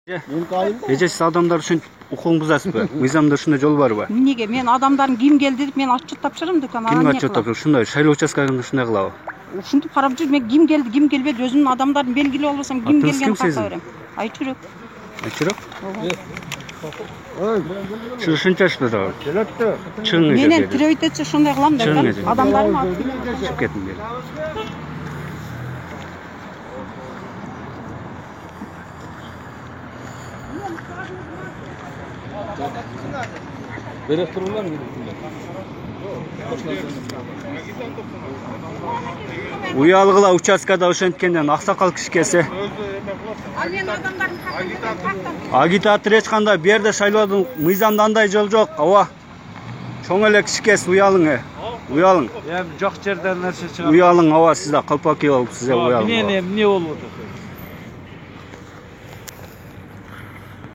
Эже сиз адамдар үчүн укугун бузасызбы? Мыйзамда ушундай жол барбы? Эмнеге? Мен адамдардын ким келди деп мен отчет тапшырам дүкан. Кимге отчет тапшырып? Ушундай шайлоо участкасында ушундай кылабы? Ушинтип карап жүр, мен ким келди, ким келбеди, өзүмдүн адамдарын белгилеп албасам ким Атыңыз келгенин ким сиздин? ката берем. Айчүрөк. Айчырак? Ушунча иште да. Чыгыңыз Менен жерге. тиребейт этсе ошондой кылам да. Чыгыңыз жерге. Адамдарым Чыгып кетин бери. Berek tururlar mı? Уялгыла участкада ошенткенден аксакал киши келсе, Мен адамдардын агитатор эч кандай бу жерде шайлоодун мыйзамда андай жол жок. Ооба. Чоң эле киши келсе уялың. Уялың. Ya çok yerden nerse çıkar. Уялың, ооба, сиз да калпакый болуп, сиз да уялың. Ne bolуп атат?